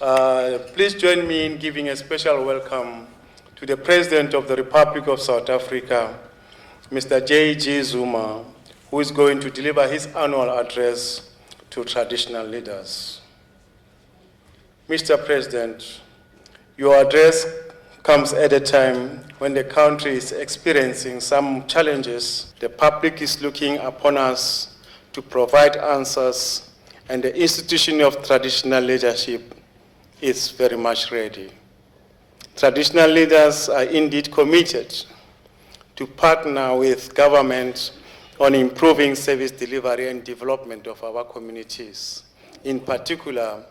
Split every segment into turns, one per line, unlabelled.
Please join me in giving a special welcome to the President of the Republic of South Africa, Mr. G Zuma, who is going to deliver his annual address to traditional leaders. Mr. President, your address comes at a time when the country is experiencing some challenges. The public is looking upon us to provide answers, and the institution of traditional leadership is very much ready. Traditional leaders are indeed committed to partner with government on improving service delivery and development of our communities, in particular,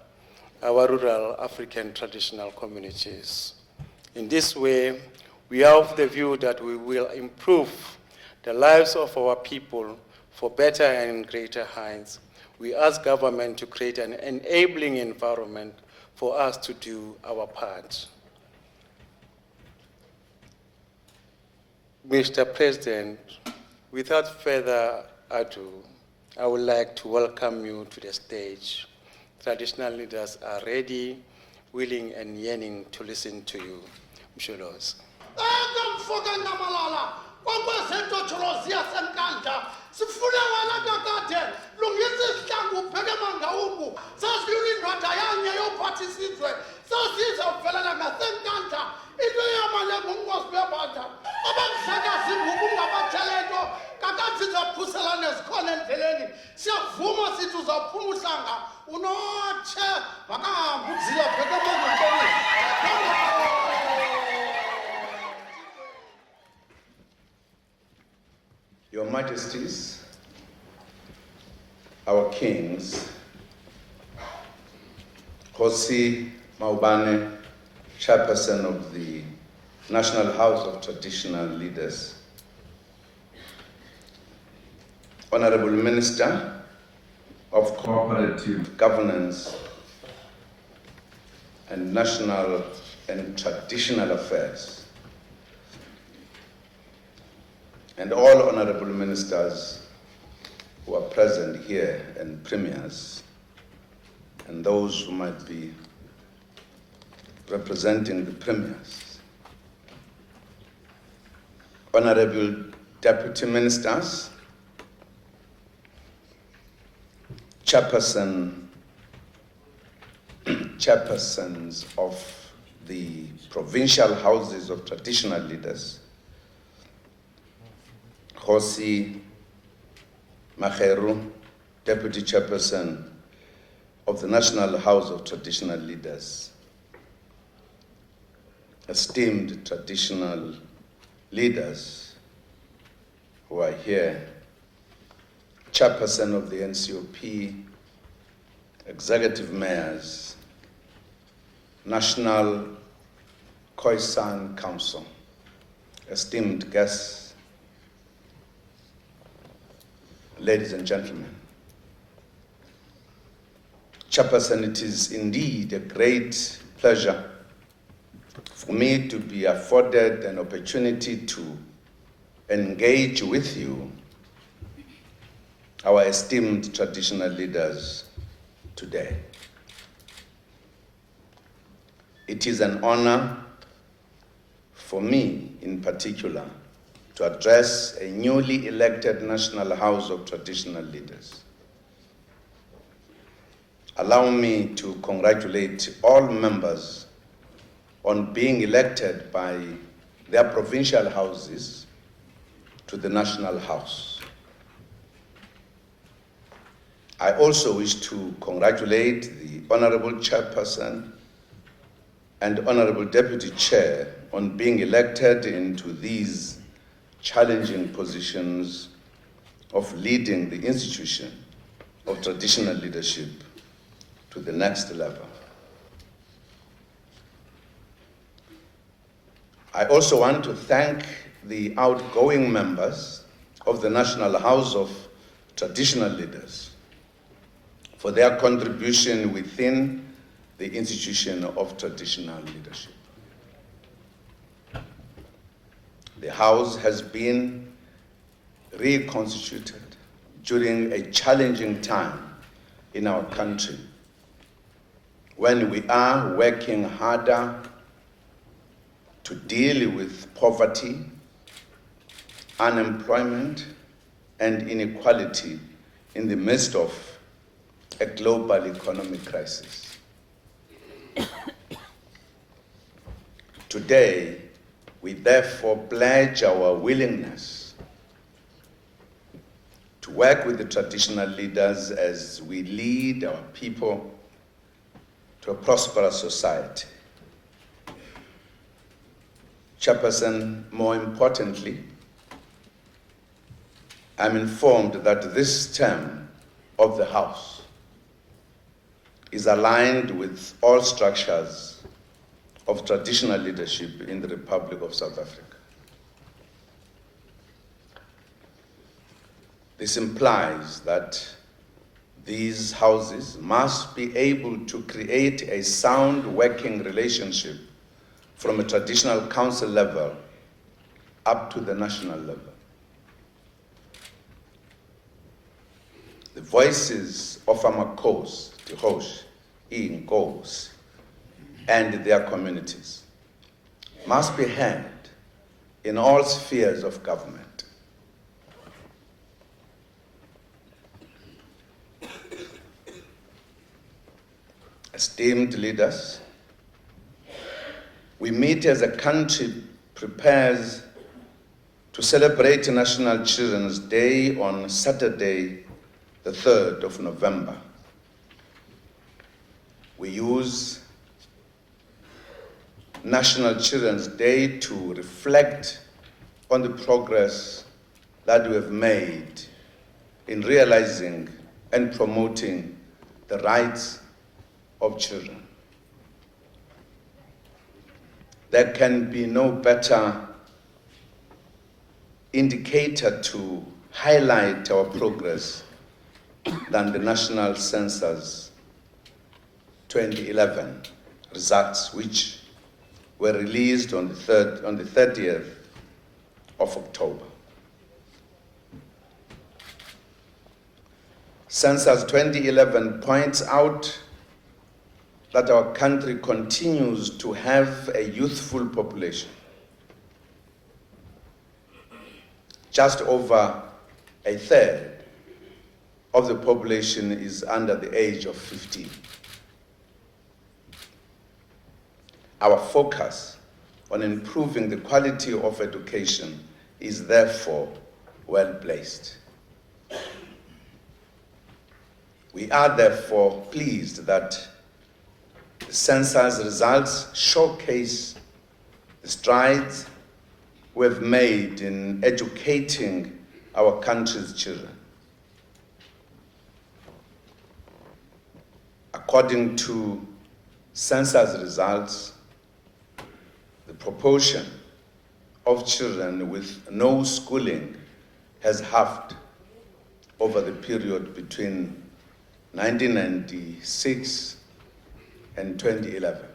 our rural African traditional communities. In this way, we are of the view that we will improve the lives of our people for better and greater heights. We ask government to create an enabling environment for us to do our part. Mr. President, without further ado, I would like to welcome you to the stage. Traditional leaders are ready, willing and yearning to listen to you. Mshulos.
Your Majesties, our kings, Khosi Maubane, Chairperson of the National House of Traditional Leaders, Honorable Minister of Cooperative Governance and National and Traditional Affairs, and all honorable ministers who are present here and premiers, and those who might be representing the premiers. Honorable deputy ministers, chairpersons of the provincial houses of traditional leaders, Khosi Makheru, Deputy Chairperson of the National House of Traditional Leaders, esteemed traditional leaders who are here, Chairperson of the NCOP, Executive Mayors, National Khoisan Council, esteemed guests, ladies and gentlemen. Chairperson, it is indeed a great pleasure for me to be afforded an opportunity to engage with you, our esteemed traditional leaders, today. It is an honor for me in particular to address a newly elected National House of Traditional Leaders. Allow me to congratulate all members on being elected by their provincial houses to the National House. I also wish to congratulate the Honorable Chairperson and Honorable Deputy Chair on being elected into these challenging positions of leading the institution of traditional leadership to the next level. I also want to thank the outgoing members of the National House of Traditional Leaders for their contribution within the institution of traditional leadership. The House has been reconstituted during a challenging time in our country, when we are working harder to deal with poverty, unemployment, and inequality in the midst of a global economic crisis. Today, we therefore pledge our willingness to work with the traditional leaders as we lead our people to a prosperous society. Chairperson, more importantly, I'm informed that this term of the House is aligned with all structures of traditional leadership in the Republic of South Africa. This implies that these houses must be able to create a sound working relationship from a traditional council level up to the national level. The voices of Amakos, Tihosh, Inkos, and their communities must be heard in all spheres of government. Esteemed leaders, we meet as a country prepares to celebrate National Children's Day on Saturday, the 3rd of November. We use National Children's Day to reflect on the progress that we have made in realizing and promoting the rights of children. There can be no better indicator to highlight our progress than the National Census 2011 results, which were released on the 30th of October. Census 2011 points out that our country continues to have a youthful population. Just over a third of the population is under the age of 15. Our focus on improving the quality of education is therefore well placed. We are therefore pleased that the census results showcase the strides we have made in educating our country's children. According to census results, the proportion of children with no schooling has halved over the period between 1996 and 2011.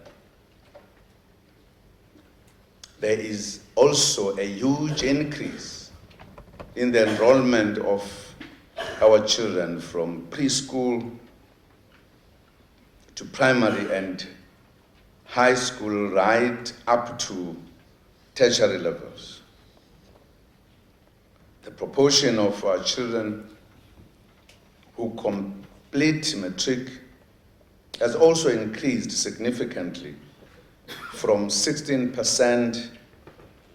There is also a huge increase in the enrollment of our children from preschool to primary and high school right up to tertiary levels. The proportion of our children who complete matric has also increased significantly from 16%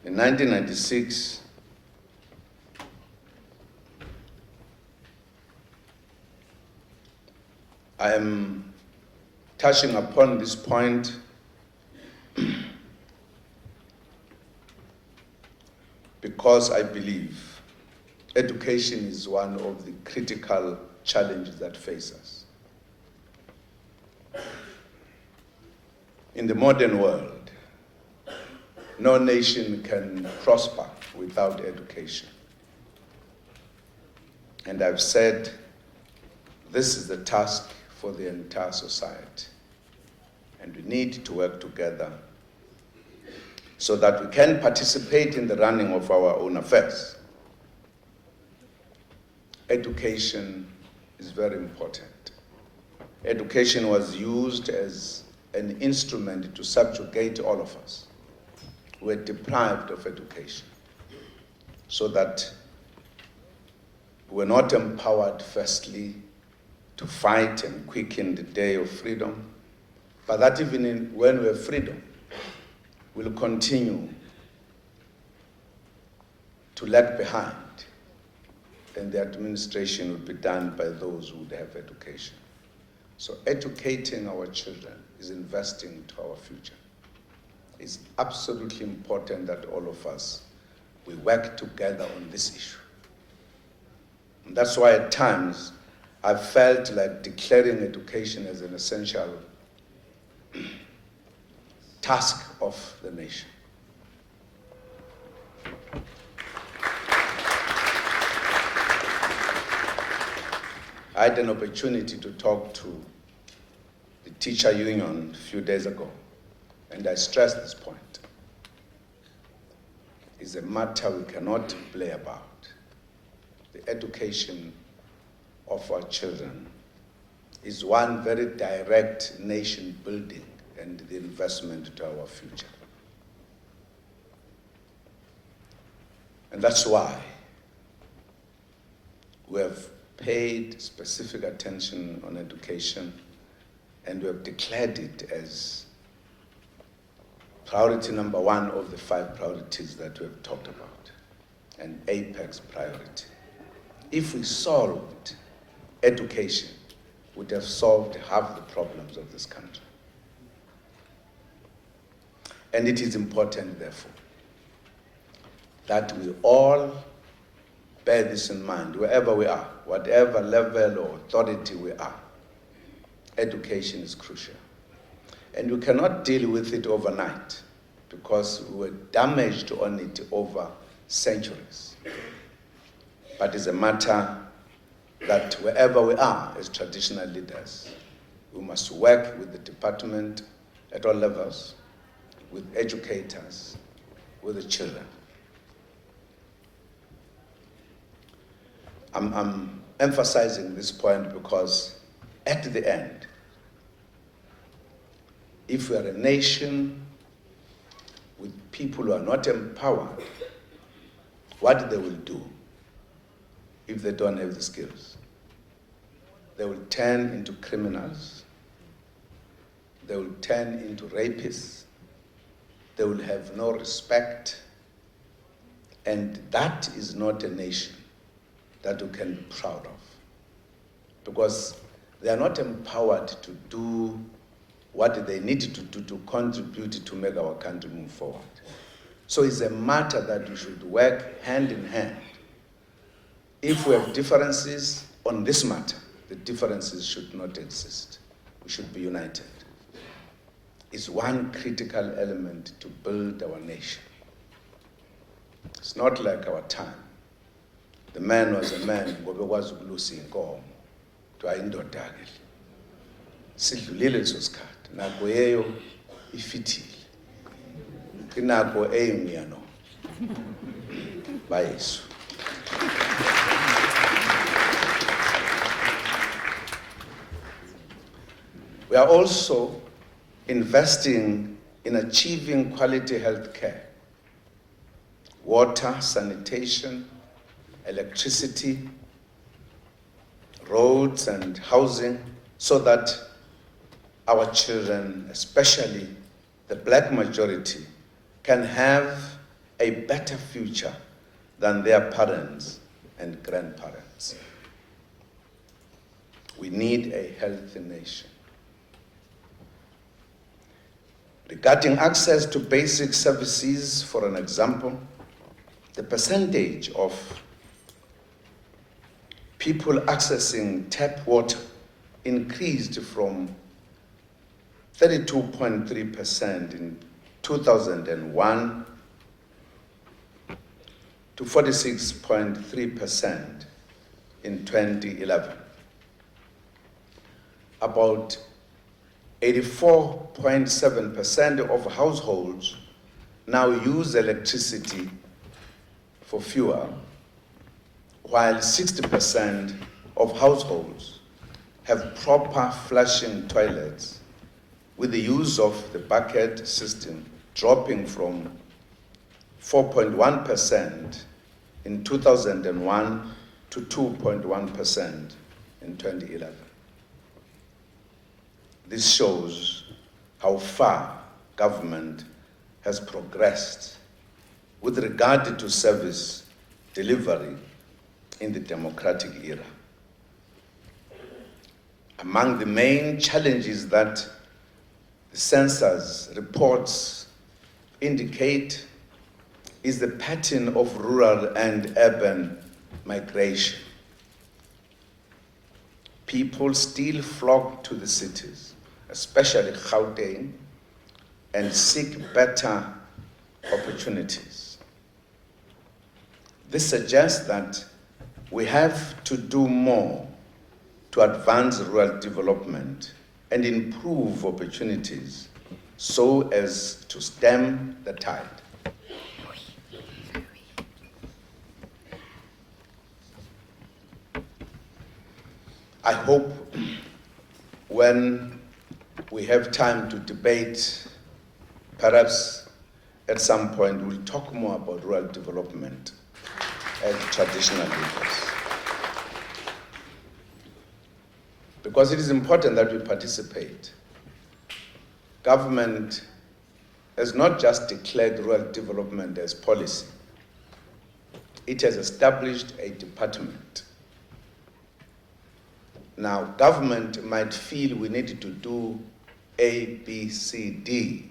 in 1996 I am touching upon this point because I believe education is one of the critical challenges that face us. In the modern world, no nation can prosper without education. And I've said this is the task for the entire society. And we need to work together so that we can participate in the running of our own affairs. Education is very important. education was used as an instrument to subjugate all of us. We were deprived of education, so that we were not empowered, firstly, to fight and quicken the day of freedom, but that even when we have freedom, we'll continue to lag behind, and the administration will be done by those who would have education. So educating our children is investing to our future. It's absolutely important that all of us, we work together on this issue. And that's why at times I felt like declaring education as an essential task of the nation. I had an opportunity to talk to the teacher union a few days ago, and I stressed this point. It's a matter we cannot play about. The education of our children is one very direct nation building and the investment to our future. And that's why we have paid specific attention on education, and we have declared it as priority number 1 of the 5 priorities that we have talked about, an apex priority. If we solved education, we would have solved half the problems of this country. And it is important, therefore, that we all bear this in mind, wherever we are, whatever level or authority we are. Education is crucial. And you cannot deal with it overnight, because we were damaged on it over centuries. But it's a matter that wherever we are as traditional leaders, we must work with the department at all levels, with educators, with the children. I'm emphasizing this point because at the end, if we are a nation with people who are not empowered, what they will do if they don't have the skills? They will turn into criminals. They will turn into rapists. They will have no respect. And that is not a nation that we can be proud of, because they are not empowered to do what they need to do to contribute to make our country move forward. So it's a matter that we should work hand in hand. If we have differences on this matter, the differences should not exist. We should be united. It's one critical element to build our nation. It's not like our time. The man was a man ngoba ekwazi ukulusa inkomo to ayindoda ke. Sidlulile leso sikhathi, nako yeyo ifithile. Inako eyimiyano. Bayesu. We are also investing in achieving quality health care, water, sanitation, electricity, roads and housing, so that our children, especially the black majority, can have a better future than their parents and grandparents. We need a healthy nation. Regarding access to basic services, for an example, the percentage of people accessing tap water increased from 32.3% in 2001 to 46.3% in 2011. About 84.7% of households now use electricity for fuel, while 60% of households have proper flushing toilets with the use of the bucket system dropping from 4.1% in 2001 to 2.1% in 2011. This shows how far government has progressed with regard to service delivery in the democratic era. Among the main challenges that the census reports indicate is the pattern of rural and urban migration. People still flock to the cities, especially Gauteng, and seek better opportunities. This suggests that we have to do more to advance rural development and improve opportunities so as to stem the tide. I hope when we have time to debate, perhaps at some point we'll talk more about rural development as traditional leaders. Because it is important that we participate. Government has not just declared rural development as policy. It has established a department. Now, government might feel we need to do A, B, C, D,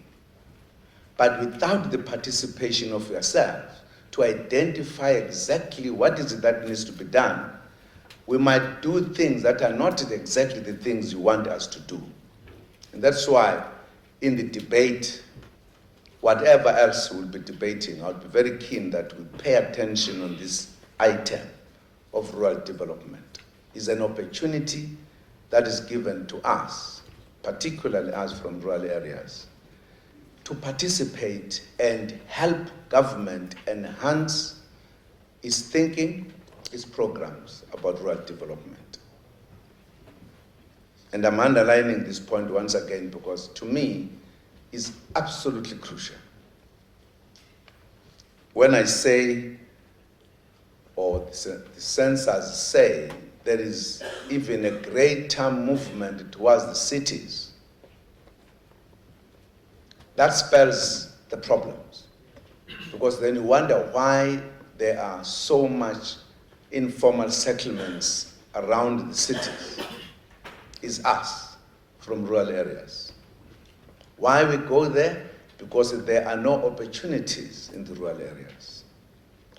but without the participation of yourself to identify exactly what is it that needs to be done, we might do things that are not exactly the things you want us to do. And that's why in the debate, whatever else we'll be debating, I'll be very keen that we pay attention on this item of rural development. It's an opportunity that is given to us, particularly us from rural areas, to participate and help government enhance its thinking, its programs about rural development. And I'm underlining this point once again because to me, it's absolutely crucial. When I say, or the census say, there is even a greater movement towards the cities, that spells the problems. Because then you wonder why there are so much informal settlements around the cities. It's us from rural areas. Why we go there? Because there are no opportunities in the rural areas.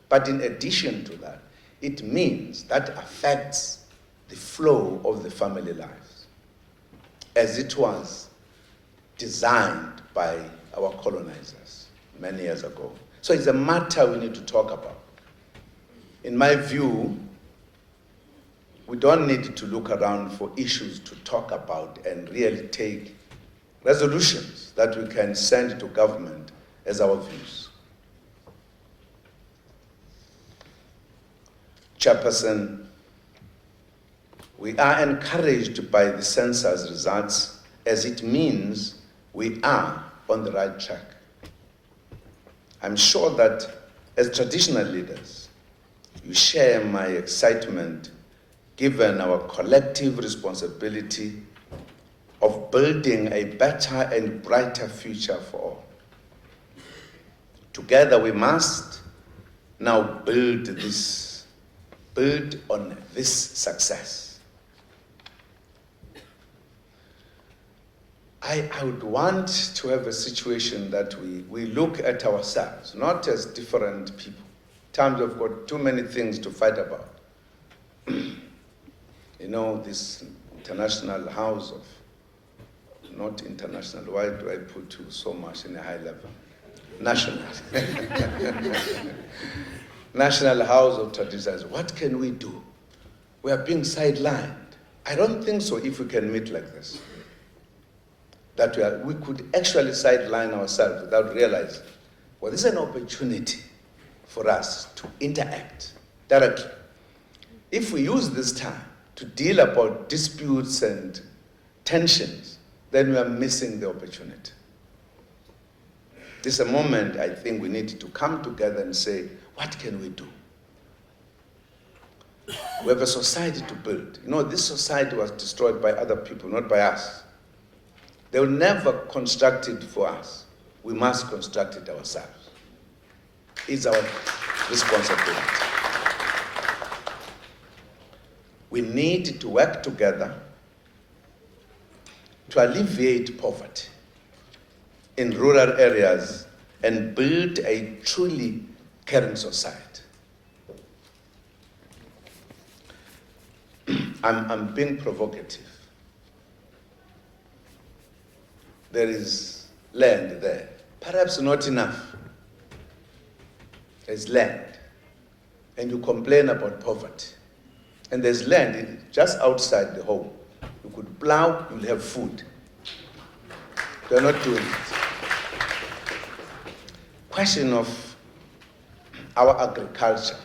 But in addition to that, it means that affects the flow of the family lives as it was designed by our colonizers many years ago. So it's a matter we need to talk about. In my view, we don't need to look around for issues to talk about and really take resolutions that we can send to government as our views. Chairperson, we are encouraged by the census results as it means we are on the right track. I'm sure that as traditional leaders, you share my excitement given our collective responsibility of building a better and brighter future for all. Together we must now build on this success. I would want to have a situation that we look at ourselves, not as different people. Times we've got too many things to fight about. You know, this international house of, not international, why do I put you so much in a high level? National. National House of Traditions. What can we do? We are being sidelined. I don't think so if we can meet like this. That we could actually sideline ourselves without realizing, well, this is an opportunity for us to interact directly. If we use this time to deal about disputes and tensions, then we are missing the opportunity. This is a moment I think we need to come together and say, what can we do? We have a society to build. You know, this society was destroyed by other people, not by us. They will never construct it for us. We must construct it ourselves. It's our responsibility. We need to work together to alleviate poverty in rural areas and build a truly caring society. I'm being provocative. There is land there, perhaps not enough. There's land, and you complain about poverty. And there's land just outside the home. You could plow, you'll have food. They're not doing it. Question of our agriculture,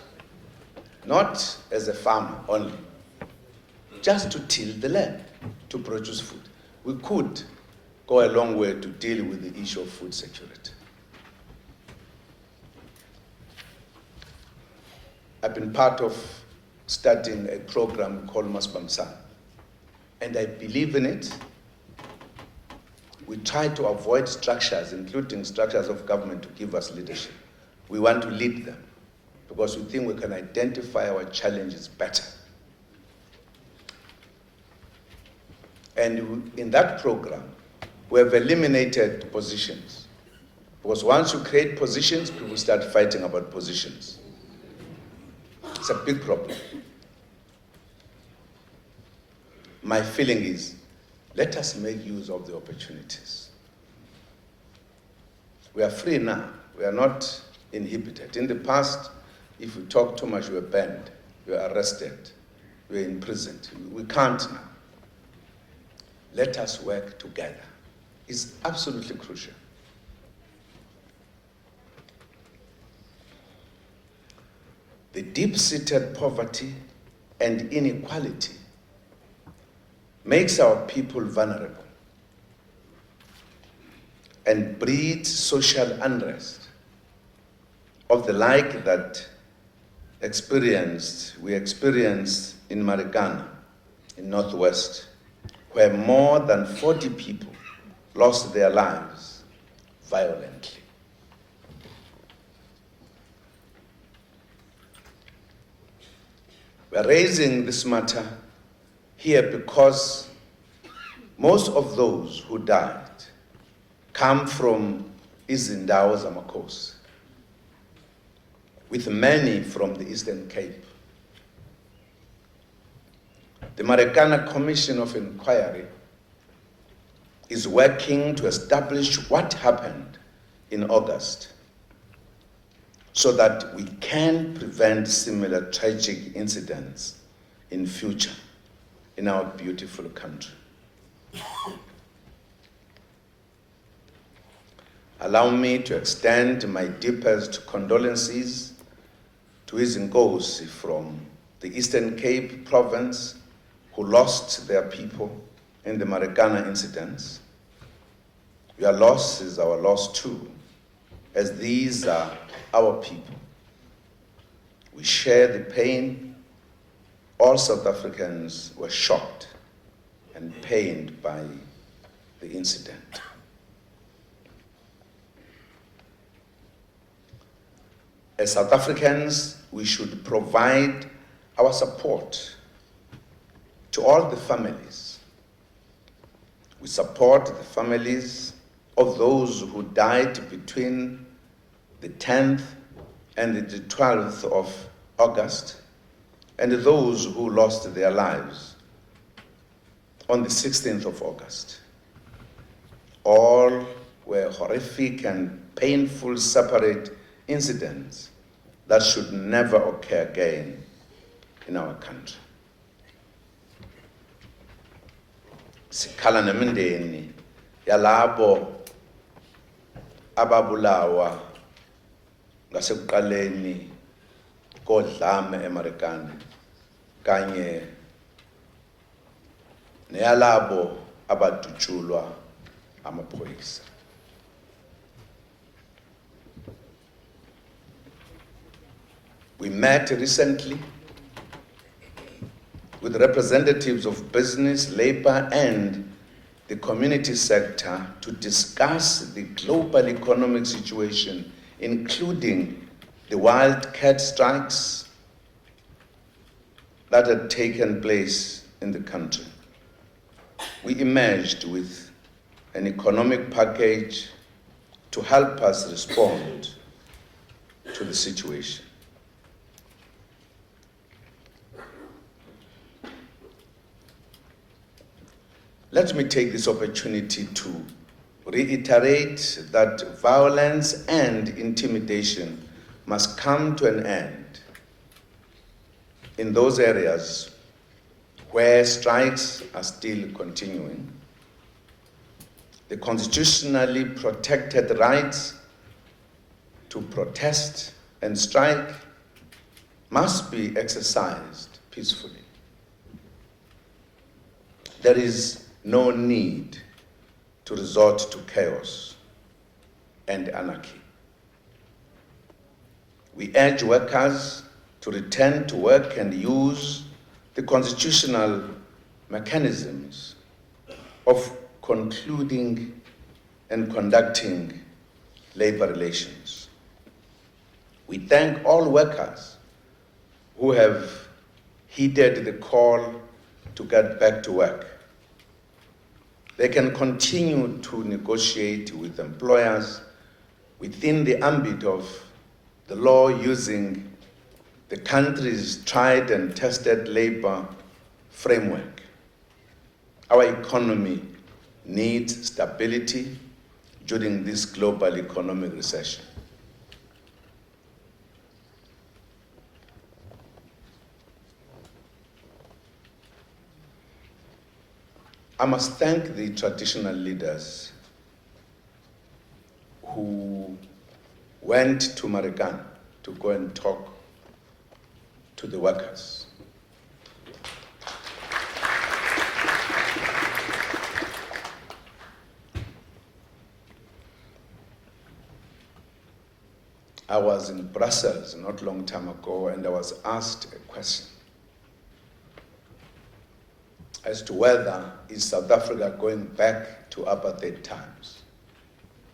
not as a farmer only, just to till the land, to produce food. We could go a long way to deal with the issue of food security. I've been part of starting a program called Masbamsan, and I believe in it. We try to avoid structures, including structures of government, to give us leadership. We want to lead them because we think we can identify our challenges better. And in that program, we have eliminated positions. Because once you create positions, people start fighting about positions. It's a big problem. My feeling is, let us make use of the opportunities. We are free now. We are not inhibited. In the past, if we talk too much, we were banned, we were arrested, we were imprisoned. We can't now. Let us work together. It's absolutely crucial. The deep-seated poverty and inequality makes our people vulnerable and breeds social unrest of the like that we experienced in Marikana, in Northwest, where more than 40 people lost their lives violently. We are raising this matter here because most of those who died come from izindawo zamaKhosi, with many from the Eastern Cape. The Marikana Commission of Inquiry is working to establish what happened in August so that we can prevent similar tragic incidents in future in our beautiful country. Allow me to extend my deepest condolences to izinkosi from the Eastern Cape province who lost their people in the Marikana incidents. Your loss is our loss too, as these are our people. We share the pain. All South Africans were shocked and pained by the incident. As South Africans, we should provide our support to all the families. We support the families of those who died between the 10th and the 12th of August, and those who lost their lives on the 16th of August. All were horrific and painful separate incidents that should never occur again in our country. Sikhala nemindeni yalabo ababulawa ngasekuqaleni kodlame eMarikana kanye neyalabo abadutshulwa amaphoyisa. We met recently with representatives of business, labor, and the community sector to discuss the global economic situation, including the wildcat strikes that had taken place in the country. We emerged with an economic package to help us respond to the situation. Let me take this opportunity to reiterate that violence and intimidation must come to an end in those areas where strikes are still continuing. The constitutionally protected rights to protest and strike must be exercised peacefully. There is no need to resort to chaos and anarchy. We urge workers to return to work and use the constitutional mechanisms of concluding and conducting labor relations. We thank all workers who have heeded the call to get back to work. They can continue to negotiate with employers within the ambit of the law using the country's tried and tested labor framework. Our economy needs stability during this global economic recession. I must thank the traditional leaders who went to Marikana to go and talk to the workers. I was in Brussels not a long time ago, and I was asked a question as to whether is South Africa going back to apartheid times.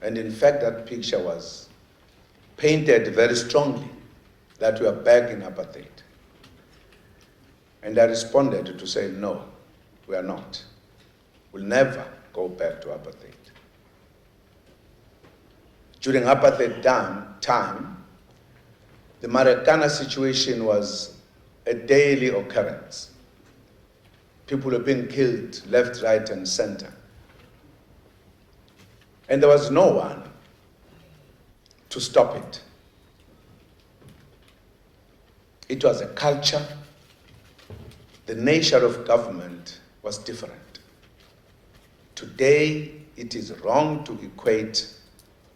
And in fact, that picture was painted very strongly that we are back in apartheid. And I responded to say, no, we are not. We'll never go back to apartheid. During apartheid time, the Marikana situation was a daily occurrence. People were being killed left, right, and center. And there was no one to stop it. It was a culture. The nature of government was different. Today, it is wrong to equate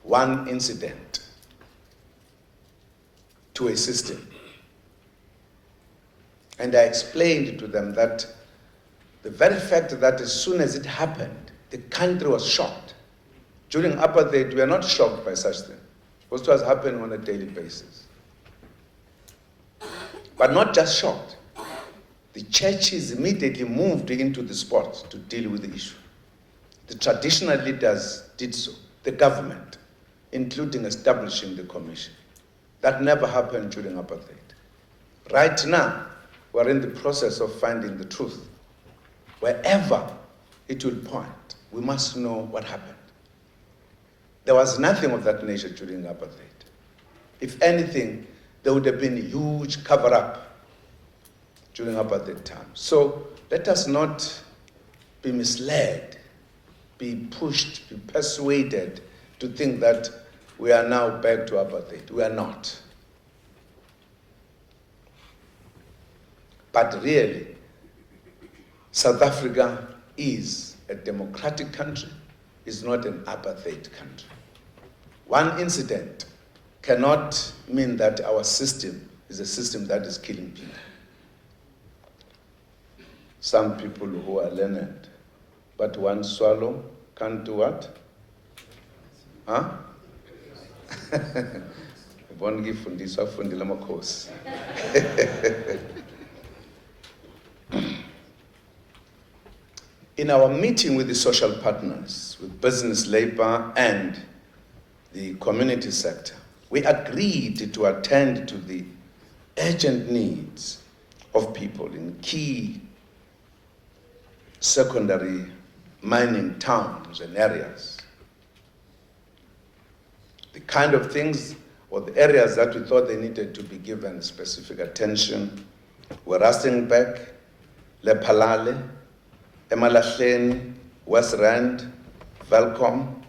one incident to a system. And I explained to them that the very fact that as soon as it happened, the country was shocked. During apartheid, we are not shocked by such things, because it was happening on a daily basis. But not just shocked. The churches immediately moved into the spot to deal with the issue. The traditional leaders did so, the government, including establishing the commission. That never happened during apartheid. Right now, we're in the process of finding the truth. Wherever it will point, we must know what happened. There was nothing of that nature during apartheid. If anything, there would have been a huge cover-up during apartheid time. So let us not be misled, be pushed, be persuaded to think that we are now back to apartheid. We are not. But really, South Africa is a democratic country, is not an apartheid country. One incident cannot mean that our system is a system that is killing people. Some people who are learned but one swallow can't do what? Huh? In our meeting with the social partners, with business, labor, and the community sector, we agreed to attend to the urgent needs of people in key secondary mining towns and areas. The kind of things or the areas that we thought they needed to be given specific attention were Rustenburg, Lephalale, Emalahleni, West Rand, Velcom,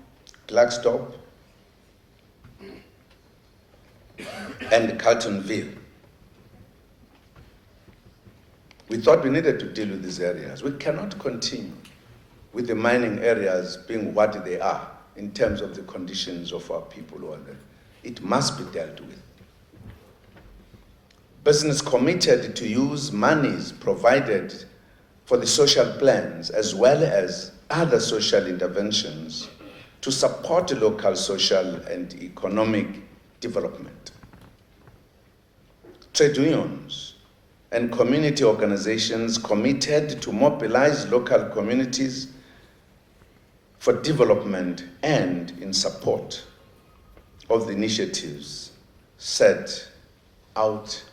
Klerksdorp, and Carltonville. We thought we needed to deal with these areas. We cannot continue with the mining areas being what they are in terms of the conditions of our people who are there. It must be dealt with. Business committed to use monies provided for the social plans as well as other social interventions to support local social and economic development. Trade unions and community organizations committed to mobilize local communities for development and in support of the initiatives set out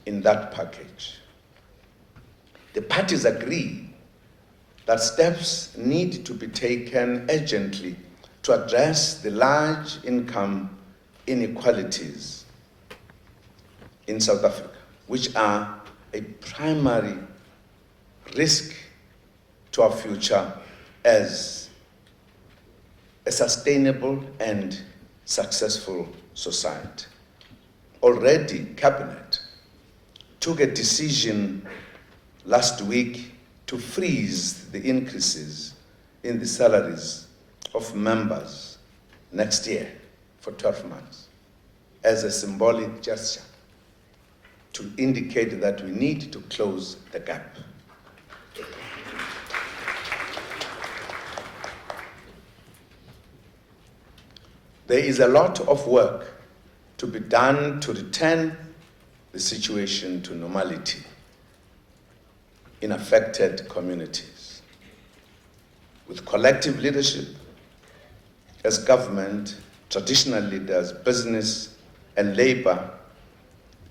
in that package. The parties agree that steps need to be taken urgently to address the large income inequalities in South Africa, which are a primary risk to our future as a sustainable and successful society. Already, Cabinet took a decision last week to freeze the increases in the salaries of members next year for 12 months as a symbolic gesture to indicate that we need to close the gap. There is a lot of work to be done to return the situation to normality in affected communities. With collective leadership, as government, traditional leaders, business, and labor,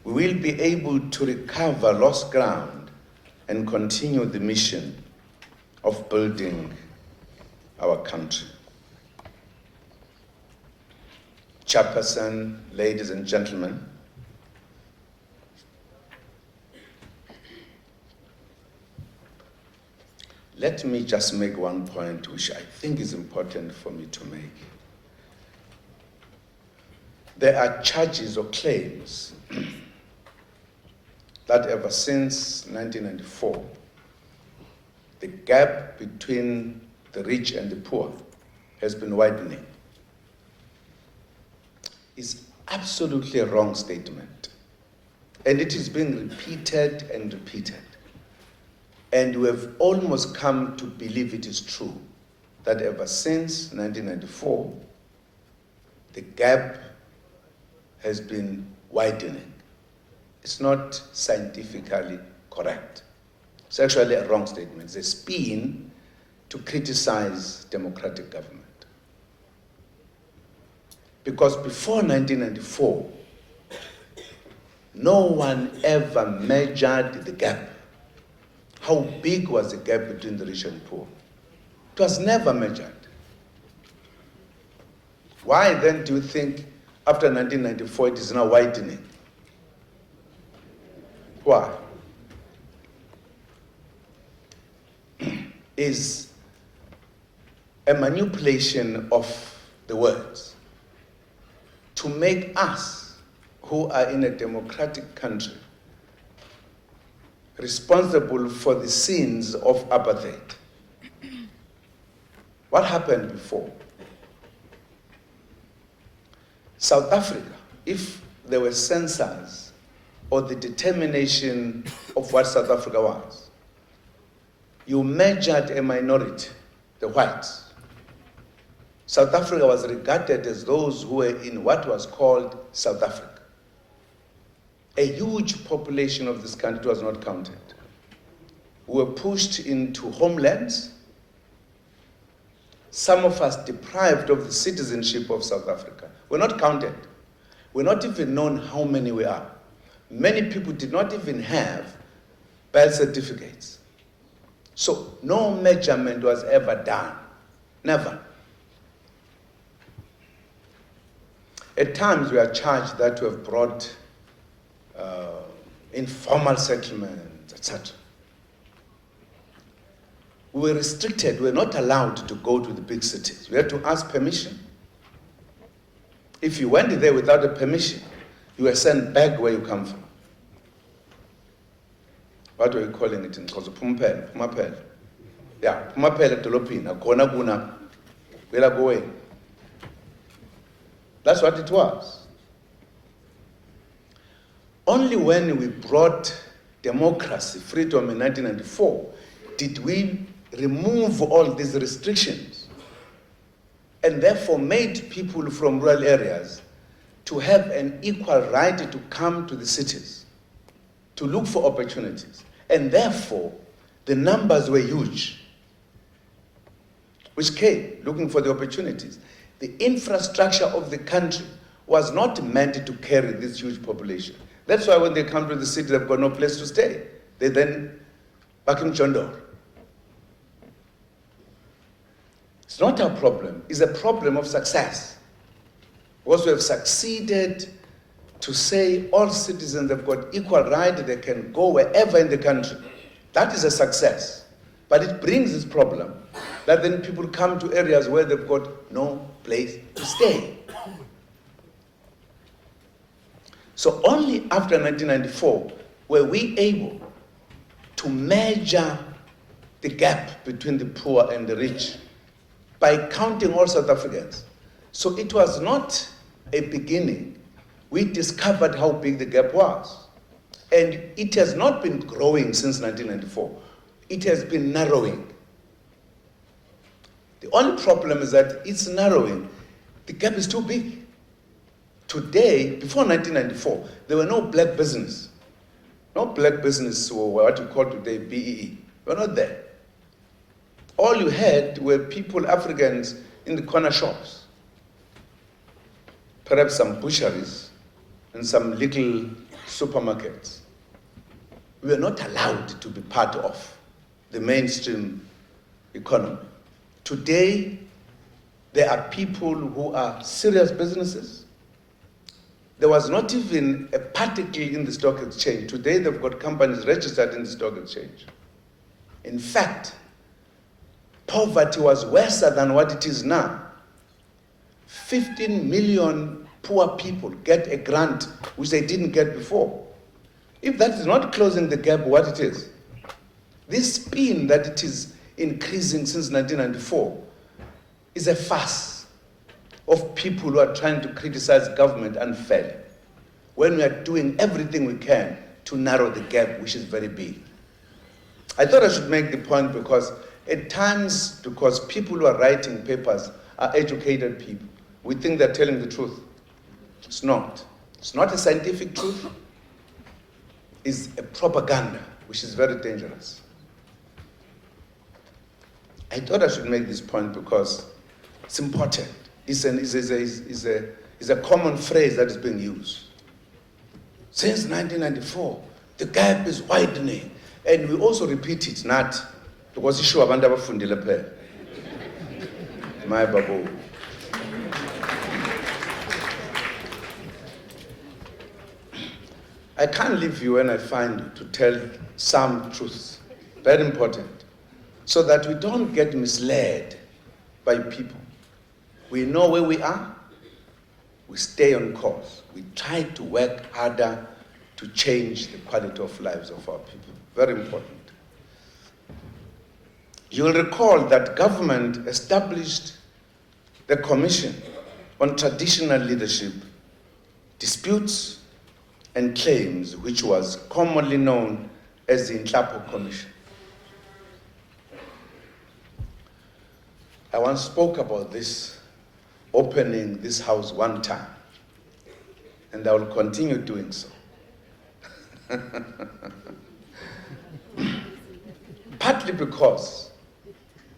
we will be able to recover lost ground and continue the mission of building our country. Chairperson, ladies and gentlemen, let me just make one point which I think is important for me to make. There are charges or claims that ever since 1994, the gap between the rich and the poor has been widening. It's absolutely a wrong statement. And it is being repeated and repeated. And we have almost come to believe it is true that ever since 1994, the gap has been widening. It's not scientifically correct. It's actually a wrong statement. It's a spin to criticize democratic government. Because before 1994, no one ever measured the gap. How big was the gap between the rich and poor? It was never measured. Why then do you think after 1994 it is now widening? Why? Is a manipulation of the words to make us, who are in a democratic country, responsible for the sins of apartheid. What happened before? South Africa, if there were censors or the determination of what South Africa was, you measured a minority, the whites. South Africa was regarded as those who were in what was called South Africa. A huge population of this country was not counted. We were pushed into homelands, some of us deprived of the citizenship of South Africa. We're not counted. We're not even known how many we are. Many people did not even have birth certificates. So no measurement was ever done, never. At times we are charged that we have brought informal settlements, etc. We were restricted, we were not allowed to go to the big cities. We had to ask permission. If you went there without a permission, you were sent back where you come from. What were you calling it in Xhosa? Pumapele. Yeah, Pumapele dolopini, akona kuna, wela goe. That's what it was. Only when we brought democracy, freedom in 1994, did we remove all these restrictions and therefore made people from rural areas to have an equal right to come to the cities, to look for opportunities. And therefore, the numbers were huge, which came looking for the opportunities. The infrastructure of the country was not meant to carry this huge population. That's why when they come to the city, they've got no place to stay. They then back in Chondor. It's not our problem. It's a problem of success. Because we have succeeded to say all citizens have got equal right, they can go wherever in the country. That is a success. But it brings this problem that then people come to areas where they've got no place to stay. So only after 1994 were we able to measure the gap between the poor and the rich by counting all South Africans. So it was not a beginning. We discovered how big the gap was. And it has not been growing since 1994. It has been narrowing. The only problem is that it's narrowing. The gap is too big. Today, before 1994, there were no black business. No black business, or what you call today BEE. We're not there. All you had were people, Africans, in the corner shops. Perhaps some butcheries and some little supermarkets. We were not allowed to be part of the mainstream economy. Today, there are people who are serious businesses. There was not even a particle in the stock exchange. Today, they've got companies registered in the stock exchange. In fact, poverty was worse than what it is now. 15 million poor people get a grant which they didn't get before. If that is not closing the gap, what it is? This spin that it is increasing since 1994 is a farce of people who are trying to criticize government unfairly, when we are doing everything we can to narrow the gap, which is very big. I thought I should make the point because at times, because people who are writing papers are educated people, we think they're telling the truth. It's not. It's not a scientific truth. It's a propaganda, which is very dangerous. I thought I should make this point because it's important. It's a common phrase that is being used. Since 1994, the gap is widening. And we also repeat it, not because issue abantu abafundile phela. My babu. I can't leave you when I find you to tell some truths, very important, so that we don't get misled by people. We know where we are, we stay on course. We try to work harder to change the quality of lives of our people. Very important. You will recall that government established the Commission on Traditional Leadership, Disputes and Claims, which was commonly known as the Nhlapo Commission. I once spoke about this, opening this house one time, and I will continue doing so. Partly because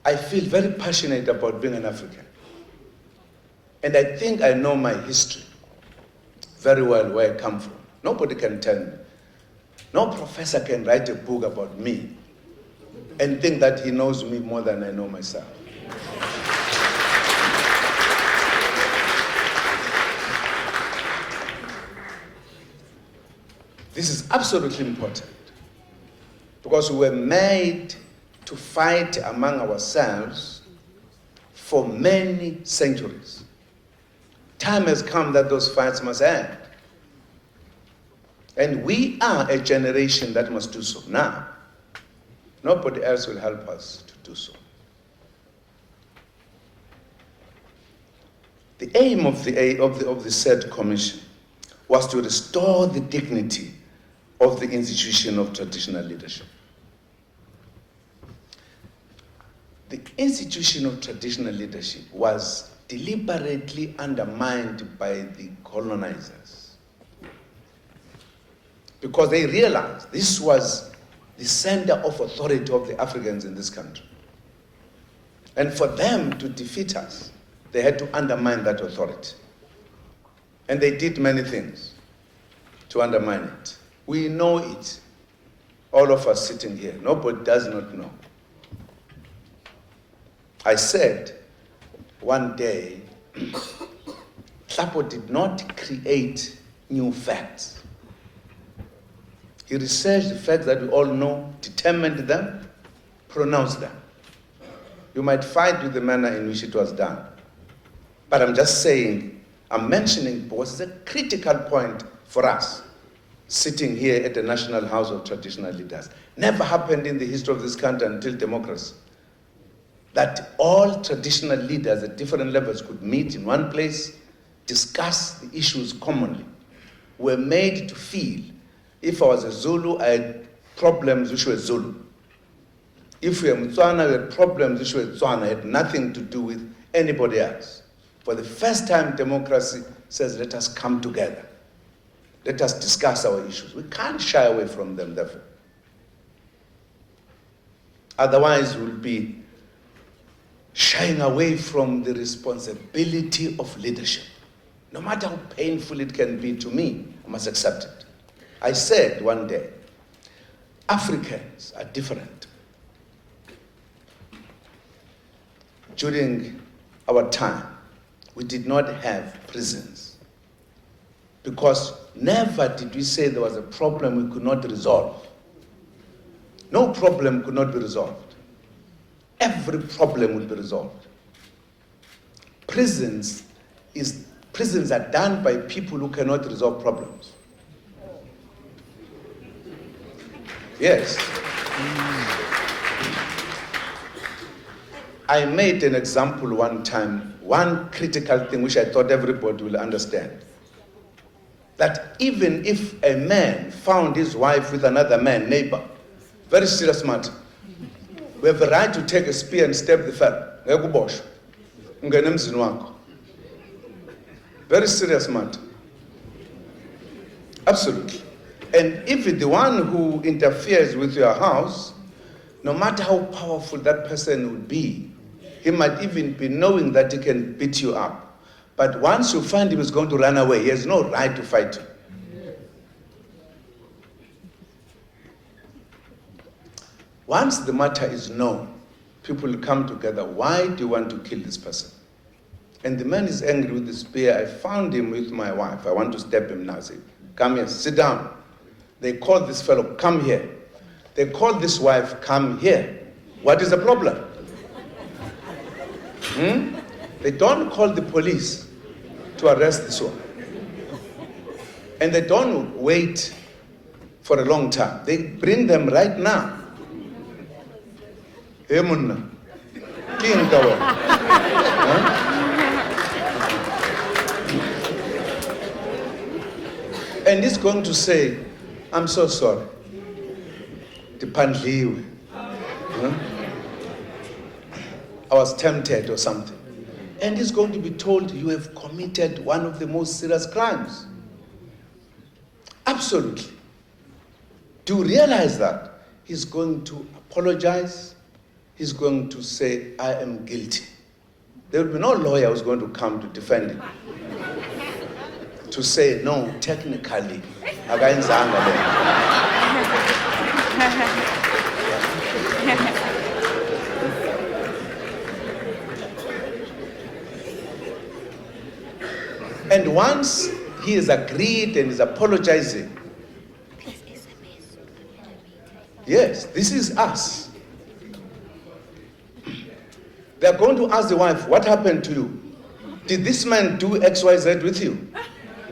I feel very passionate about being an African. And I think I know my history very well, where I come from. Nobody can tell me. No professor can write a book about me and think that he knows me more than I know myself. This is absolutely important because we were made to fight among ourselves for many centuries. Time has come that those fights must end. And we are a generation that must do so now. Nobody else will help us to do so. The aim of the said commission was to restore the dignity of the institution of traditional leadership. The institution of traditional leadership was deliberately undermined by the colonizers because they realized this was the center of authority of the Africans in this country. And for them to defeat us, they had to undermine that authority. And they did many things to undermine it. We know it. All of us sitting here. Nobody does not know. I said one day, Tlapo did not create new facts. He researched the facts that we all know, determined them, pronounced them. You might fight with the manner in which it was done. But I'm just saying, I'm mentioning because it's a critical point for us, sitting here at the National House of Traditional Leaders. Never happened in the history of this country until democracy, that all traditional leaders at different levels could meet in one place, discuss the issues commonly. We're made to feel, if I was a Zulu, I had problems which were Zulu. If we were Mtswana, we had problems which were Tswana, it had nothing to do with anybody else. For the first time, democracy says, let us come together. Let us discuss our issues. We can't shy away from them, therefore. Otherwise, we'll be shying away from the responsibility of leadership. No matter how painful it can be to me, I must accept it. I said one day, Africans are different. During our time, we did not have prisons because never did we say there was a problem we could not resolve. No problem could not be resolved. Every problem will be resolved. Prisons are done by people who cannot resolve problems. Yes. I made an example one time, one critical thing which I thought everybody will understand. That even if a man found his wife with another man, neighbor, very serious matter, we have the right to take a spear and stab the fellow. Very serious matter. Absolutely. And if the one who interferes with your house, no matter how powerful that person would be, he might even be knowing that he can beat you up. But once you find him is going to run away, he has no right to fight you. Once the matter is known, people will come together. Why do you want to kill this person? And the man is angry with the spear. I found him with my wife. I want to stab him now. I say, come here, sit down. They call this fellow, come here. They call this wife, come here. What is the problem? They don't call the police to arrest this one. And they don't wait for a long time. They bring them right now. Hey, Munna. And he's going to say, I'm so sorry. I was tempted or something. And he's going to be told, you have committed one of the most serious crimes. Absolutely. Do you realize that? He's going to apologize. He's going to say, I am guilty. There will be no lawyer who's going to come to defend him. To say, no, technically, akayenzanga le. And once he has agreed and is apologizing, yes, this is us. They are going to ask the wife, what happened to you? Did this man do X, Y, Z with you?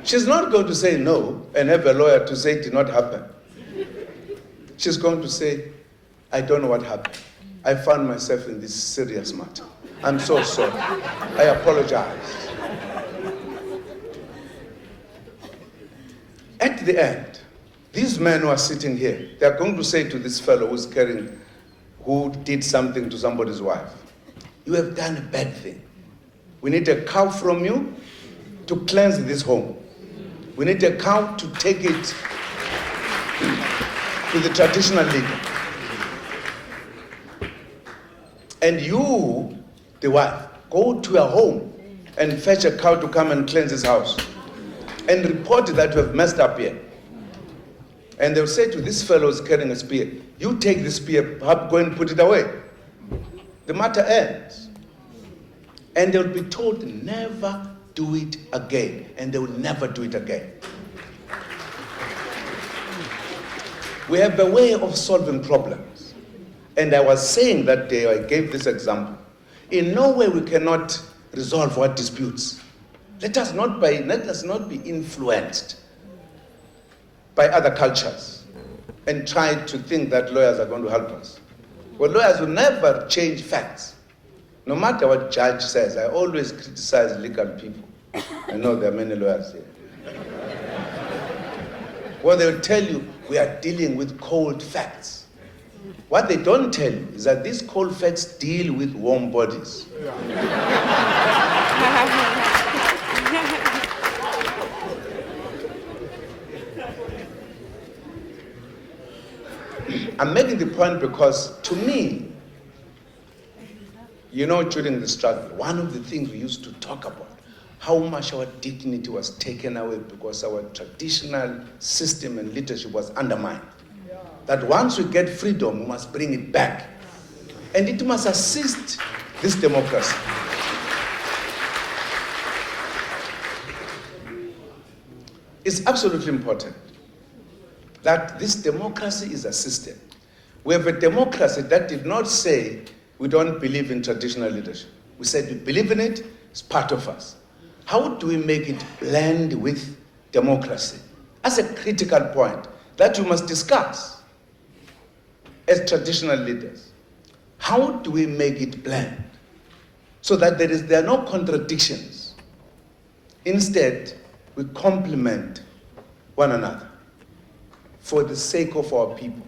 She's not going to say no and have a lawyer to say it did not happen. She's going to say, I don't know what happened. I found myself in this serious matter. I'm so sorry. I apologize. At the end, these men who are sitting here, they are going to say to this fellow who did something to somebody's wife, you have done a bad thing. We need a cow from you to cleanse this home. We need a cow to take it to the traditional leader. And you, the wife, go to your home and fetch a cow to come and cleanse his house. And report that you have messed up here. And they'll say to this fellow who's carrying a spear, you take the spear, go and put it away. The matter ends. And they'll be told, never do it again. And they will never do it again. We have a way of solving problems. And I was saying that day, I gave this example. In no way we cannot resolve our disputes. Let us not be influenced by other cultures and try to think that lawyers are going to help us. Well, lawyers will never change facts. No matter what judge says, I always criticize legal people. I know there are many lawyers here. Well, they'll tell you, we are dealing with cold facts. What they don't tell you is that these cold facts deal with warm bodies. I'm making the point because, to me, during the struggle, one of the things we used to talk about, how much our dignity was taken away because our traditional system and leadership was undermined. That once we get freedom, we must bring it back. And it must assist this democracy. It's absolutely important that this democracy is assisted. We have a democracy that did not say we don't believe in traditional leadership. We said we believe in it, it's part of us. How do we make it blend with democracy? That's a critical point that we must discuss as traditional leaders. How do we make it blend so that there are no contradictions? Instead, we complement one another for the sake of our people,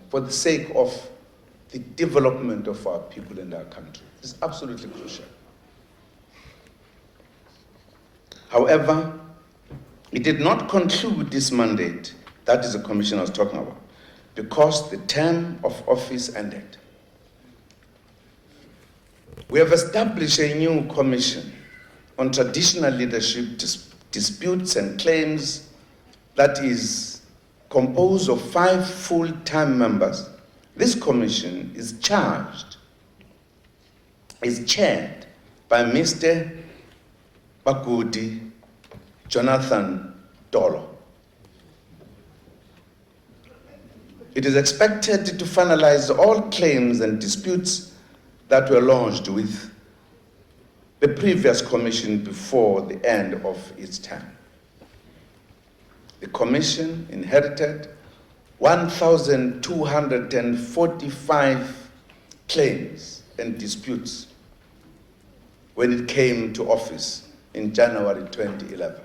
for the sake of the development of our people and our country. It's absolutely crucial. However, it did not conclude this mandate, that is the commission I was talking about, because the term of office ended. We have established a new commission on traditional leadership disputes and claims that is composed of 5 full-time members. This commission is chaired by Mr. Bagudi Jonathan Dolo. It is expected to finalize all claims and disputes that were lodged with the previous commission before the end of its term. The commission inherited 1,245 claims and disputes when it came to office in January 2011.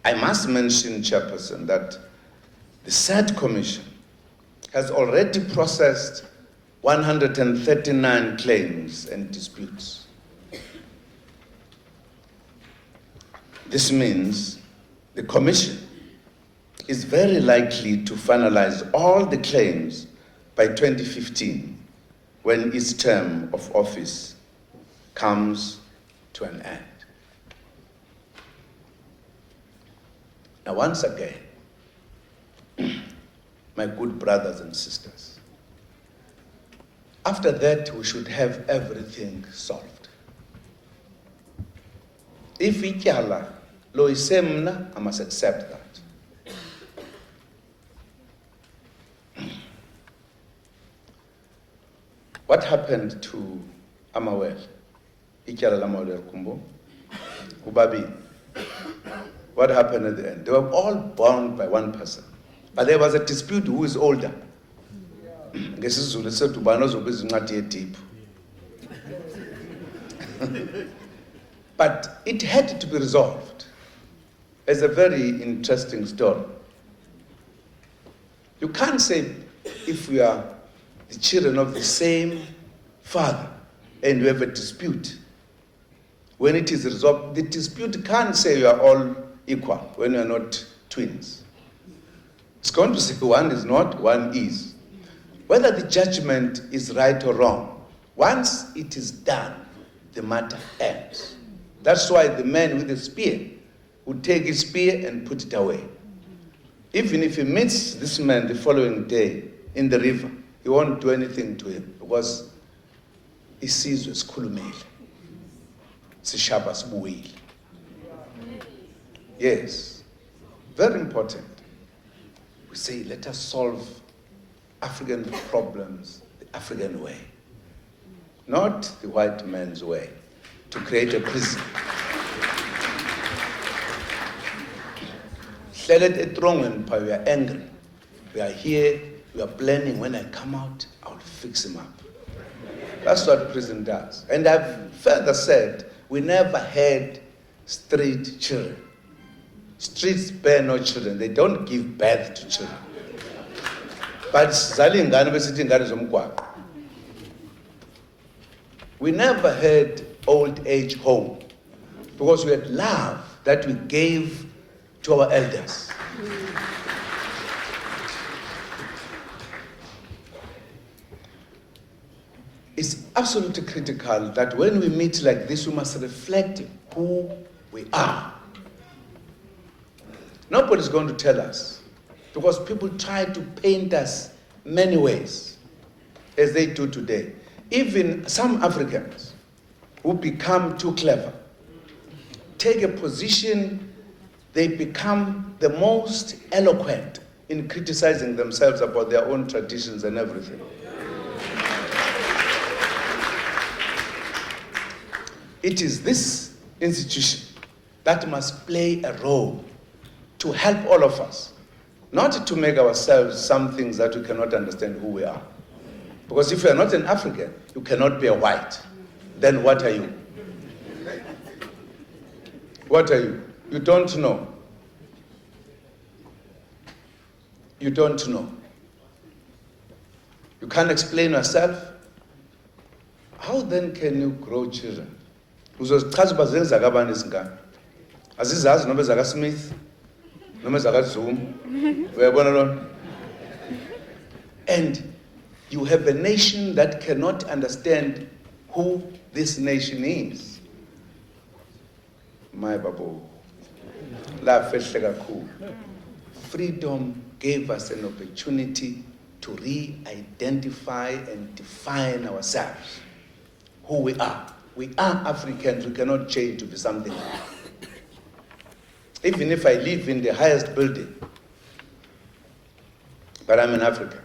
I must mention, Chairperson, that the said commission has already processed 139 claims and disputes. This means the Commission is very likely to finalize all the claims by 2015, when its term of office comes to an end. Now, once again, my good brothers and sisters, after that, we should have everything solved. If ityala lo isemna, I must accept that. What happened to Amawel? Ityala lamawel kumbo? Ubabi. What happened at the end? They were all bound by one person. But there was a dispute who is older. But it had to be resolved. It's a very interesting story. You can't say if we are the children of the same father and we have a dispute, when it is resolved, the dispute can't say you are all equal when you are not twins. It's going to say one is not, one is. Whether the judgment is right or wrong, once it is done, the matter ends. That's why the man with the spear would take his spear and put it away. Even if he meets this man the following day in the river, he won't do anything to him because he sees as kulumele. Sishabas buwili. Yes, very important. We say, let us solve African problems the African way, not the white man's way, to create a prison. We are angry. We are here, we are planning, when I come out, I'll fix him up. That's what prison does. And I've further said, we never had street children. Streets bear no children. They don't give birth to children. But we never had old age home because we had love that we gave to our elders. It's absolutely critical that when we meet like this, we must reflect who we are. Nobody's going to tell us, because people try to paint us many ways, as they do today. Even some Africans who become too clever take a position, they become the most eloquent in criticizing themselves about their own traditions and everything. It is this institution that must play a role to help all of us, not to make ourselves some things that we cannot understand who we are. Because if you are not an African, you cannot be a white. Then what are you? What are you? You don't know. You don't know. You can't explain yourself. How then can you grow children? Azizazi noma zaka Smith, noma zaka Zuma, uyabona lo? And you have a nation that cannot understand who this nation is. My babu, la fehle kakhulu. Freedom gave us an opportunity to re-identify and define ourselves, who we are. We are Africans, we cannot change to be something else. Even if I live in the highest building, but I'm an African.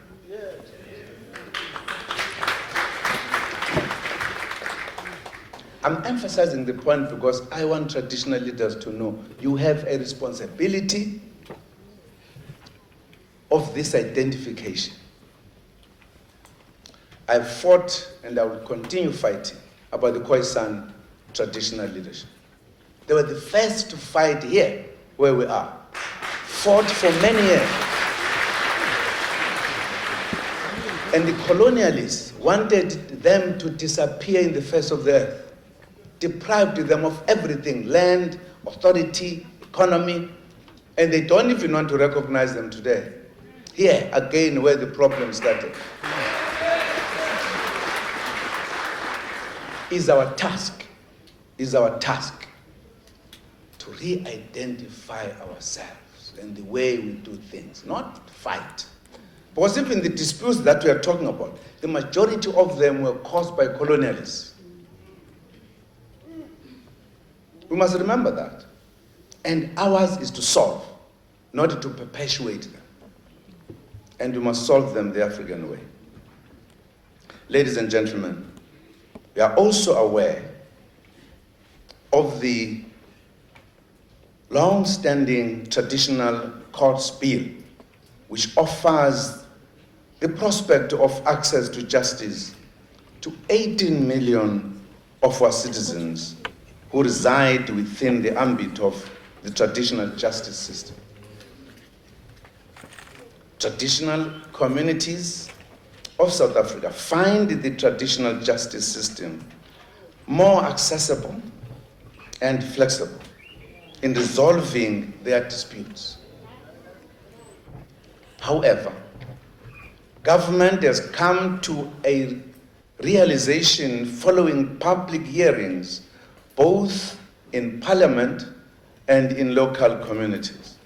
I'm emphasizing the point because I want traditional leaders to know you have a responsibility of this identification. I've fought and I will continue fighting about the Khoisan traditional leadership. They were the first to fight here, where we are. Fought for many years. And the colonialists wanted them to disappear in the face of the earth, deprived them of everything, land, authority, economy, and they don't even want to recognize them today. Here, again, where the problem started. Is our task to re-identify ourselves and the way we do things, not fight. Because even the disputes that we are talking about, the majority of them were caused by colonialists. We must remember that. And ours is to solve, not to perpetuate them. And we must solve them the African way. Ladies and gentlemen, we are also aware of the long-standing traditional courts bill, which offers the prospect of access to justice to 18 million of our citizens who reside within the ambit of the traditional justice system. Traditional communities of South Africa find the traditional justice system more accessible and flexible in resolving their disputes. However, government has come to a realization following public hearings, both in parliament and in local communities,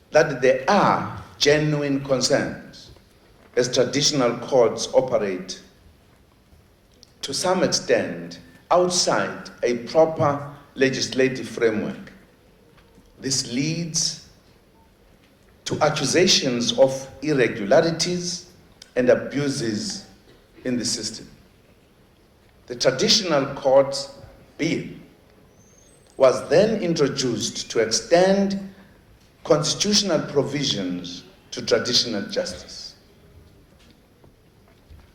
that there are genuine concerns as traditional courts operate to some extent outside a proper legislative framework. This leads to accusations of irregularities and abuses in the system. The traditional court bill was then introduced to extend constitutional provisions to traditional justice.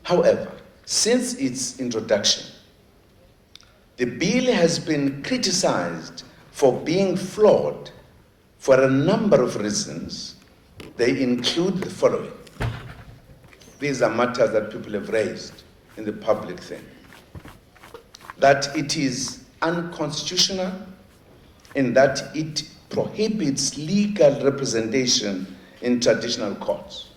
However, since its introduction, the bill has been criticized for being flawed for a number of reasons. They include the following. These are matters that people have raised in the public thing. That it is unconstitutional in that it prohibits legal representation in traditional courts.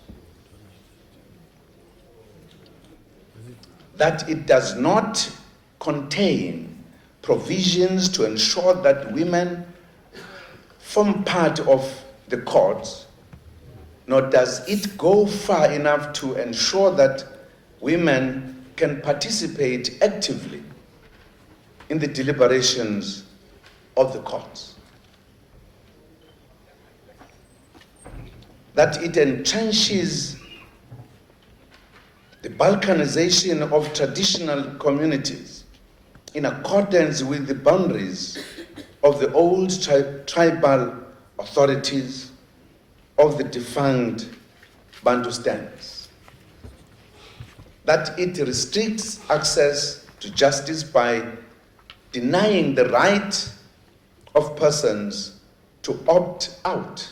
That it does not contain provisions to ensure that women form part of the courts, nor does it go far enough to ensure that women can participate actively in the deliberations of the courts. That it entrenches the balkanization of traditional communities in accordance with the boundaries of the old tribal authorities of the defunct Bantustans. That it restricts access to justice by denying the right of persons to opt out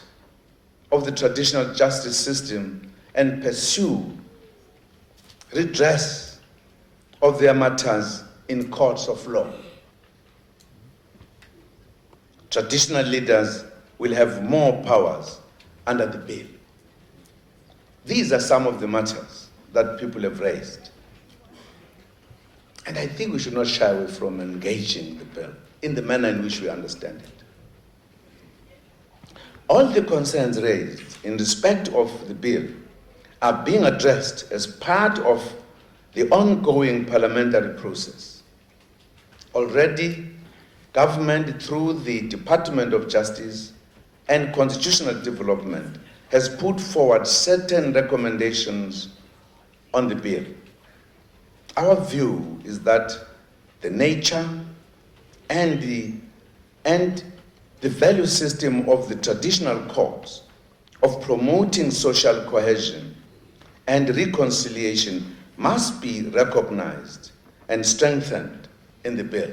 of the traditional justice system and pursue redress of their matters in courts of law. Traditional leaders will have more powers under the bill. These are some of the matters that people have raised. And I think we should not shy away from engaging the bill in the manner in which we understand it. All the concerns raised in respect of the bill are being addressed as part of the ongoing parliamentary process. Already, government through the Department of Justice and Constitutional Development has put forward certain recommendations on the bill. Our view is that the nature and the value system of the traditional courts of promoting social cohesion and reconciliation must be recognized and strengthened in the bill.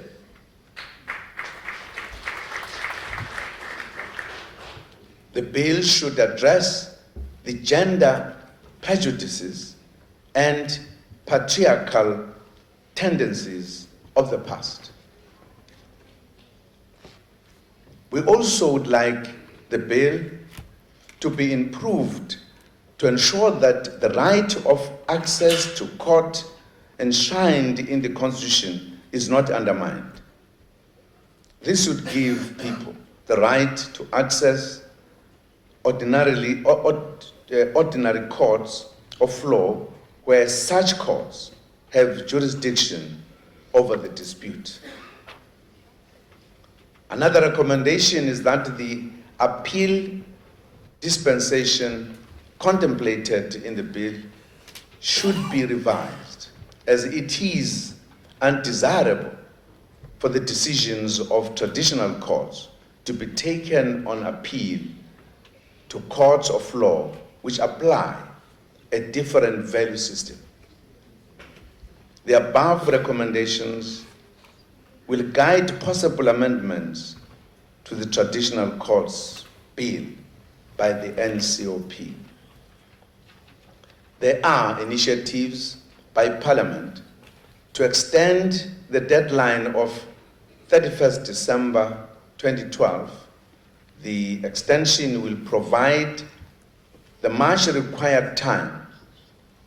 The bill should address the gender prejudices and patriarchal tendencies of the past. We also would like the bill to be improved to ensure that the right of access to court enshrined in the Constitution is not undermined. This would give people the right to access ordinary courts of law where such courts have jurisdiction over the dispute. Another recommendation is that the appeal dispensation contemplated in the bill should be revised, as it is undesirable for the decisions of traditional courts to be taken on appeal to courts of law which apply a different value system. The above recommendations will guide possible amendments to the Traditional Courts Bill by the NCOP. There are initiatives by Parliament to extend the deadline of 31st December 2012. The extension will provide the much required time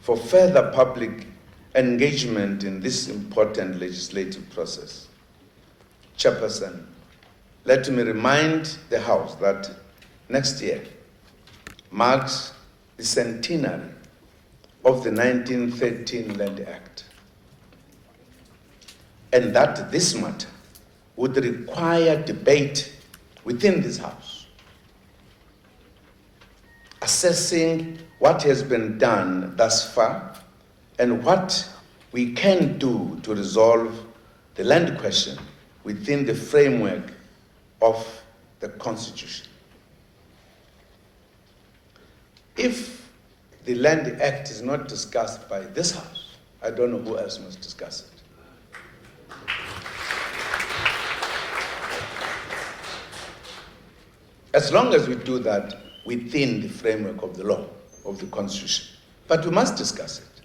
for further public engagement in this important legislative process. Chairperson, let me remind the House that next year marks the centenary of the 1913 Land Act, and that this matter would require debate within this House, assessing what has been done thus far and what we can do to resolve the land question within the framework of the Constitution. If the Land Act is not discussed by this House, I don't know who else must discuss it. As long as we do that within the framework of the law, of the Constitution. But we must discuss it.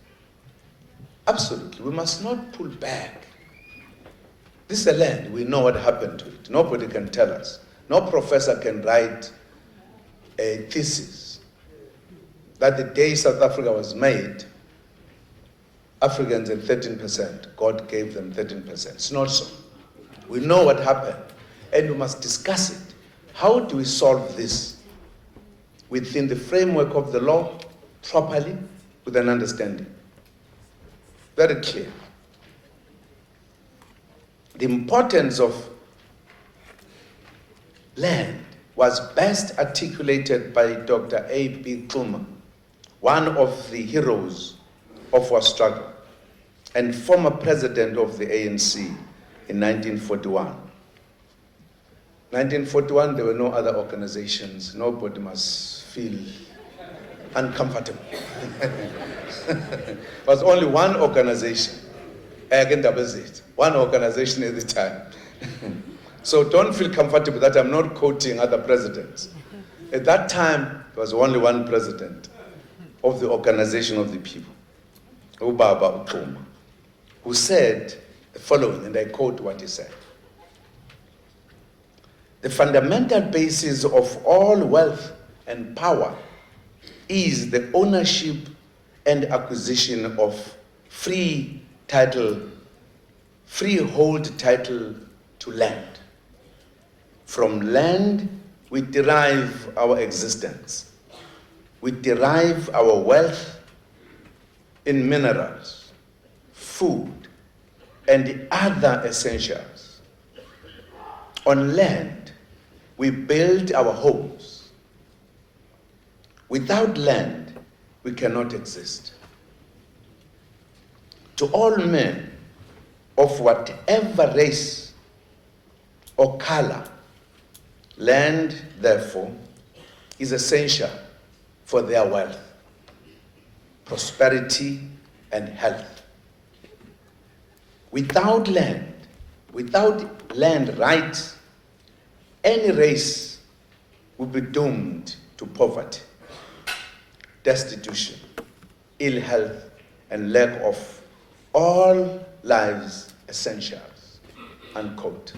Absolutely, we must not pull back. This is a land, we know what happened to it. Nobody can tell us. No professor can write a thesis that the day South Africa was made, Africans had 13%. God gave them 13%. It's not so. We know what happened, and we must discuss it. How do we solve this within the framework of the law, properly, with an understanding? Very clear. The importance of land was best articulated by Dr. A.B. Zuma, one of the heroes of our struggle and former president of the ANC in 1941. 1941, there were no other organizations. Nobody must feel uncomfortable. There was only one organization, one organization at the time. So don't feel comfortable that I'm not quoting other presidents. At that time, there was only one president of the Organization of the People, Ubaba Zuma, who said the following, and I quote what he said: "The fundamental basis of all wealth and power is the ownership and acquisition of freehold title to land. From land, we derive our existence. We derive our wealth in minerals, food, and other essentials. On land, we build our homes. Without land, we cannot exist. To all men of whatever race or color, land, therefore, is essential for their wealth, prosperity, and health. Without land rights, any race would be doomed to poverty, destitution, ill health, and lack of all lives essentials, unquote.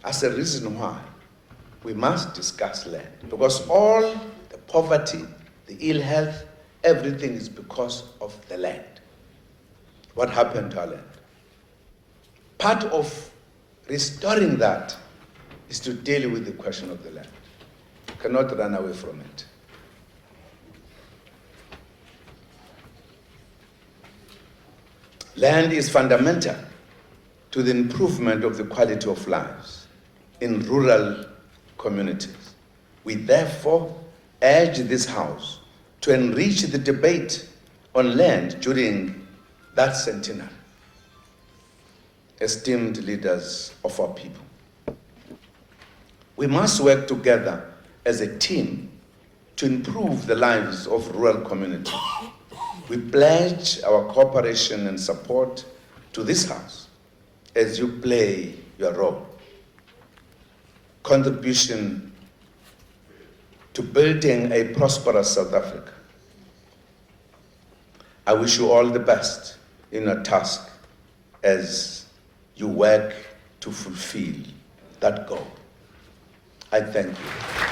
As a reason why we must discuss land, because all the poverty, the ill health, everything is because of the land. What happened to our land? Part of restoring that is to deal with the question of the land. You cannot run away from it. Land is fundamental to the improvement of the quality of lives in rural communities. We therefore urge this House to enrich the debate on land during that centenary. Esteemed leaders of our people, we must work together as a team to improve the lives of rural communities. We pledge our cooperation and support to this House as you play your role. Contribution to building a prosperous South Africa. I wish you all the best in your task as you work to fulfill that goal. I thank you.